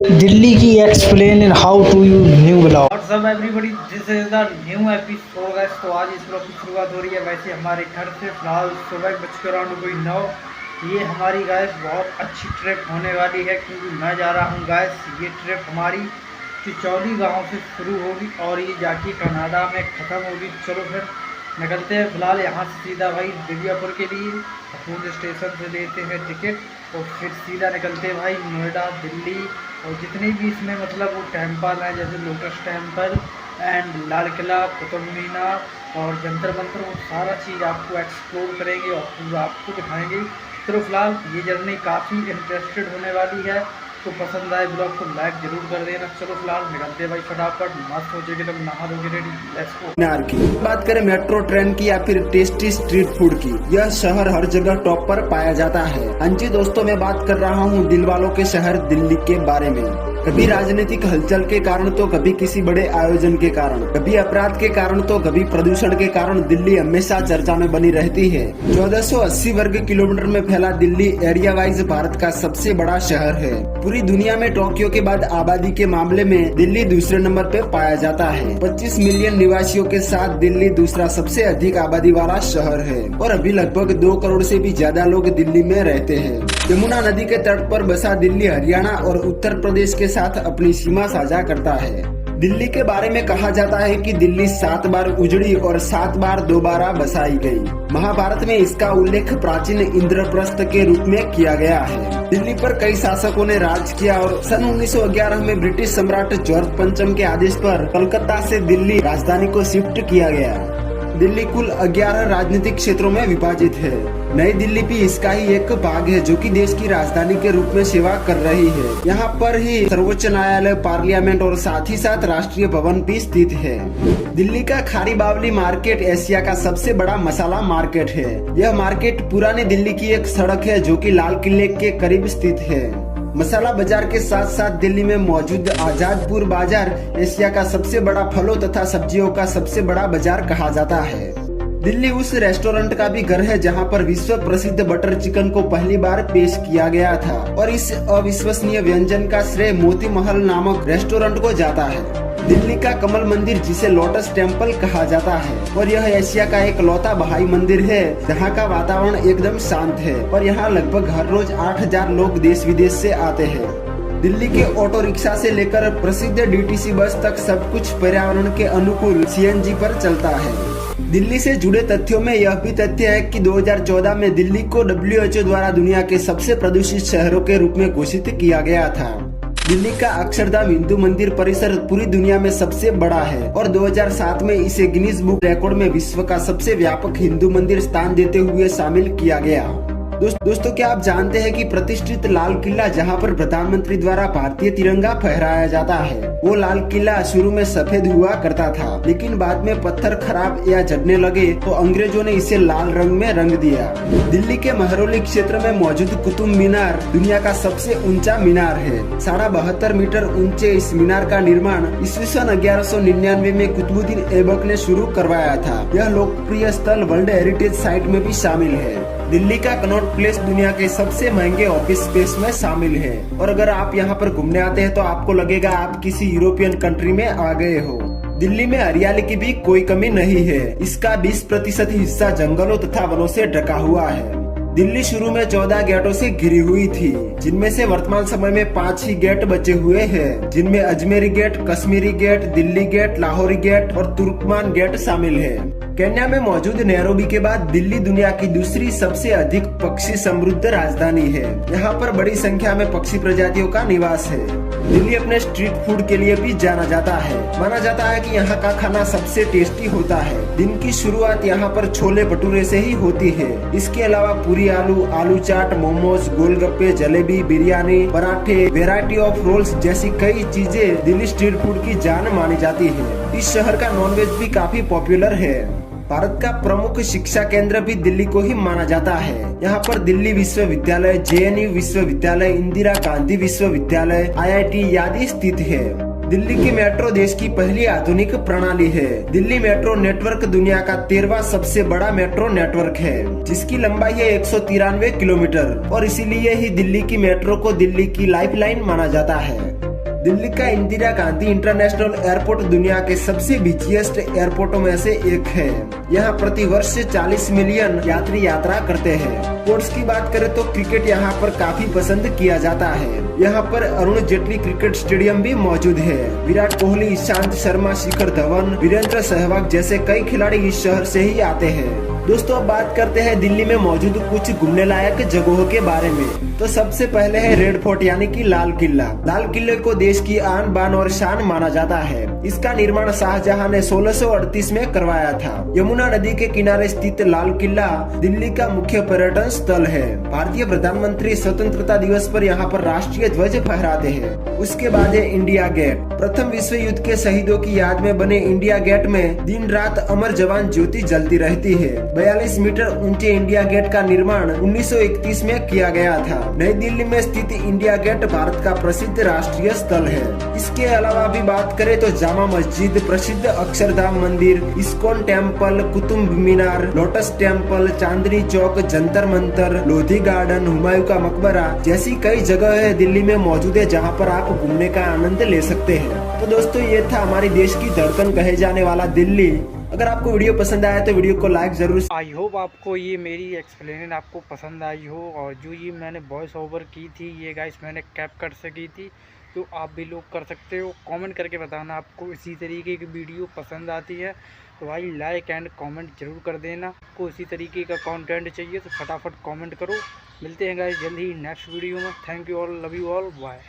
दिल्ली की explain in how to you new blog. What's up everybody, this is the new episode guys. तो आज इस blog की शुरुआत हो रही है वैसे हमारे घर से। फिलहाल सुबह बजकर अराउंड कोई 9। ये हमारी गाइस बहुत अच्छी ट्रिप होने वाली है क्योंकि मैं जा रहा हूँ गाइस। ये ट्रिप हमारी चिचौली गांव से शुरू होगी और ये जाके कनाडा में ख़त्म होगी। चलो फिर निकलते हैं। फिलहाल यहाँ से सीधा भाई दिव्यापुर के लिए अपूर्व स्टेशन से लेते हैं टिकट और फिर सीधा निकलते हैं भाई नोएडा, दिल्ली और जितने भी इसमें मतलब वो टेम्पल हैं जैसे lotus temple and Lal Qila, Qutub Minar और जंतर मंतर, वो सारा चीज़ आपको एक्सप्लोर करेंगे और पूरा आपको दिखाएंगे। तो फिलहाल ये जर्नी काफ़ी इंटरेस्टेड होने वाली है, तो पसंद आए ब्लॉग को लाइक जरूर कर देना। चलो फिलहाल निकलते भाई फटाफट। मस्त हो जाएगी तब नहा दोगे रेडी। Let's go. मीनार की बात करें, मेट्रो ट्रेन की या फिर टेस्टी स्ट्रीट फूड की, यह शहर हर जगह टॉप पर पाया जाता है। हाँ जी दोस्तों, मैं बात कर रहा हूँ दिल वालों के शहर दिल्ली के बारे में। कभी राजनीतिक हलचल के कारण तो कभी किसी बड़े आयोजन के कारण, कभी अपराध के कारण तो कभी प्रदूषण के कारण दिल्ली हमेशा चर्चा में बनी रहती है। 1480 वर्ग किलोमीटर में फैला दिल्ली एरिया वाइज भारत का सबसे बड़ा शहर है। पूरी दुनिया में टोक्यो के बाद आबादी के मामले में दिल्ली दूसरे नंबर पे पाया जाता है। 25 मिलियन निवासियों के साथ दिल्ली दूसरा सबसे अधिक आबादी वाला शहर है और अभी लगभग 2 करोड़ से भी ज्यादा लोग दिल्ली में रहते हैं। यमुना नदी के तट पर बसा दिल्ली हरियाणा और उत्तर प्रदेश के साथ अपनी सीमा साझा करता है। दिल्ली के बारे में कहा जाता है कि दिल्ली 7 बार उजड़ी और 7 बार दोबारा बसाई गई। महाभारत में इसका उल्लेख प्राचीन इंद्रप्रस्थ के रूप में किया गया है। दिल्ली पर कई शासकों ने राज किया और सन 1911 में ब्रिटिश सम्राट जॉर्ज पंचम के आदेश पर कलकत्ता से दिल्ली राजधानी को शिफ्ट किया गया। दिल्ली कुल 11 राजनीतिक क्षेत्रों में विभाजित है। नई दिल्ली भी इसका ही एक भाग है जो कि देश की राजधानी के रूप में सेवा कर रही है। यहाँ पर ही सर्वोच्च न्यायालय, पार्लियामेंट और साथ ही साथ राष्ट्रीय भवन भी स्थित है। दिल्ली का खारी बावली मार्केट एशिया का सबसे बड़ा मसाला मार्केट है। यह मार्केट पुराने दिल्ली की एक सड़क है जो कि लाल किले के करीब स्थित है। मसाला बाजार के साथ साथ दिल्ली में मौजूद आजादपुर बाजार एशिया का सबसे बड़ा फलों तथा सब्जियों का सबसे बड़ा बाजार कहा जाता है। दिल्ली उस रेस्टोरेंट का भी घर है जहां पर विश्व प्रसिद्ध बटर चिकन को पहली बार पेश किया गया था और इस अविश्वसनीय व्यंजन का श्रेय मोती महल नामक रेस्टोरेंट को जाता है। दिल्ली का कमल मंदिर, जिसे लोटस टेम्पल कहा जाता है, और यह एशिया का एक लौता बहाई मंदिर है जहां का वातावरण एकदम शांत है और यहां लगभग हर रोज 8000 लोग देश विदेश से आते हैं। दिल्ली के ऑटो रिक्शा से लेकर प्रसिद्ध डीटीसी बस तक सब कुछ पर्यावरण के अनुकूल सीएनजी पर चलता है। दिल्ली से जुड़े तथ्यों में यह भी तथ्य है कि 2014 में दिल्ली को WHO द्वारा दुनिया के सबसे प्रदूषित शहरों के रूप में घोषित किया गया था। दिल्ली का अक्षरधाम हिंदू मंदिर परिसर पूरी दुनिया में सबसे बड़ा है और 2007 में इसे गिनीज बुक रिकॉर्ड में विश्व का सबसे व्यापक हिंदू मंदिर स्थान देते हुए शामिल किया गया। दोस्तों, क्या आप जानते हैं कि प्रतिष्ठित लाल किला, जहां पर प्रधानमंत्री द्वारा भारतीय तिरंगा फहराया जाता है, वो लाल किला शुरू में सफेद हुआ करता था, लेकिन बाद में पत्थर खराब या झड़ने लगे तो अंग्रेजों ने इसे लाल रंग में रंग दिया। दिल्ली के महरौली क्षेत्र में मौजूद कुतुब मीनार दुनिया का सबसे ऊंचा मीनार है। 72.5 मीटर ऊंचे इस मीनार का निर्माण ईस्वी सन 1199 में कुतुबुद्दीन ऐबक ने शुरू करवाया था। यह लोकप्रिय स्थल वर्ल्ड हेरिटेज साइट में भी शामिल है। दिल्ली का कनॉट प्लेस दुनिया के सबसे महंगे ऑफिस स्पेस में शामिल है और अगर आप यहाँ पर घूमने आते हैं तो आपको लगेगा आप किसी यूरोपियन कंट्री में आ गए हो। दिल्ली में हरियाली की भी कोई कमी नहीं है। इसका 20% हिस्सा जंगलों तथा वनों से ढका हुआ है। दिल्ली शुरू में 14 गेटों से घिरी हुई थी, जिनमें से वर्तमान समय में 5 ही गेट बचे हुए हैं, जिनमें Ajmeri gate, Kashmiri gate, Delhi gate, Lahori gate और तुर्कमान गेट शामिल है। केन्या में मौजूद नैरोबी के बाद दिल्ली दुनिया की दूसरी सबसे अधिक पक्षी समृद्ध राजधानी है। यहाँ पर बड़ी संख्या में पक्षी प्रजातियों का निवास है। दिल्ली अपने स्ट्रीट फूड के लिए भी जाना जाता है। माना जाता है कि यहाँ का खाना सबसे टेस्टी होता है। दिन की शुरुआत यहाँ पर छोले भटूरे से ही होती है। इसके अलावा पूरी आलू, आलू चाट, मोमोज, गोलगप्पे, जलेबी, बिरयानी, पराठे, वेराइटी ऑफ रोल्स जैसी कई चीजें दिल्ली स्ट्रीट फूड की जान मानी जाती है। इस शहर का नॉनवेज भी काफी पॉपुलर है। भारत का प्रमुख शिक्षा केंद्र भी दिल्ली को ही माना जाता है। यहाँ पर दिल्ली विश्वविद्यालय, JNU विश्वविद्यालय, इंदिरा गांधी विश्वविद्यालय, IIT आदि स्थित है। दिल्ली की मेट्रो देश की पहली आधुनिक प्रणाली है। दिल्ली मेट्रो नेटवर्क दुनिया का 13वां सबसे बड़ा मेट्रो नेटवर्क है, जिसकी लंबाई है 193 किलोमीटर और इसीलिए ही दिल्ली की मेट्रो को दिल्ली की लाइफलाइन माना जाता है। दिल्ली का इंदिरा गांधी इंटरनेशनल एयरपोर्ट दुनिया के सबसे बिजिएस्ट एयरपोर्टों में से एक है। यहाँ प्रति वर्ष 40 मिलियन यात्री यात्रा करते हैं। स्पोर्ट्स की बात करें तो क्रिकेट यहाँ पर काफी पसंद किया जाता है। यहाँ पर अरुण जेटली क्रिकेट स्टेडियम भी मौजूद है। विराट कोहली, ईशांत शर्मा, शिखर धवन, वीरेंद्र सहवाग जैसे कई खिलाड़ी इस शहर से ही आते हैं। दोस्तों अब बात करते हैं दिल्ली में मौजूद कुछ घूमने लायक जगहों के बारे में। तो सबसे पहले है रेड फोर्ट यानी कि लाल किला। लाल किले को देश की आन बान और शान माना जाता है। इसका निर्माण शाहजहां ने 1638 में करवाया था। यमुना नदी के किनारे स्थित लाल किला दिल्ली का मुख्य पर्यटन स्थल है। भारतीय प्रधानमंत्री स्वतंत्रता दिवस पर यहाँ पर राष्ट्रीय ध्वज फहराते हैं। उसके बाद है इंडिया गेट। प्रथम विश्व युद्ध के शहीदों की याद में बने इंडिया गेट में दिन रात अमर जवान ज्योति जलती रहती है। 42 मीटर ऊंचे इंडिया गेट का निर्माण 1931 में किया गया था। नई दिल्ली में स्थित इंडिया गेट भारत का प्रसिद्ध राष्ट्रीय स्थल है। इसके अलावा भी बात करें तो जामा मस्जिद, प्रसिद्ध अक्षरधाम मंदिर, ISKCON temple, Qutub Minar, lotus temple, Chandni Chowk, Jantar Mantar, Lodhi garden, Humayun का मकबरा जैसी कई जगह है दिल्ली में मौजूद है जहाँ पर आप घूमने का आनंद ले सकते हैं। तो दोस्तों ये था हमारे देश की धड़कन कहे जाने वाला दिल्ली। अगर आपको वीडियो पसंद आया तो वीडियो को लाइक जरूर। आई होप आपको ये मेरी एक्सप्लेनेशन आपको पसंद आई हो। और जो ये मैंने वॉइस ओवर की थी ये गाइस मैंने कैपकट से की थी, तो आप भी लोग कर सकते हो। कमेंट करके बताना आपको इसी तरीके की वीडियो पसंद आती है तो भाई लाइक एंड कमेंट जरूर कर देना। आपको इसी तरीके का कंटेंट चाहिए तो फटाफट कमेंट करो। मिलते हैं गाइस जल्द ही नेक्स्ट वीडियो में। Thank you all, love you all, bye.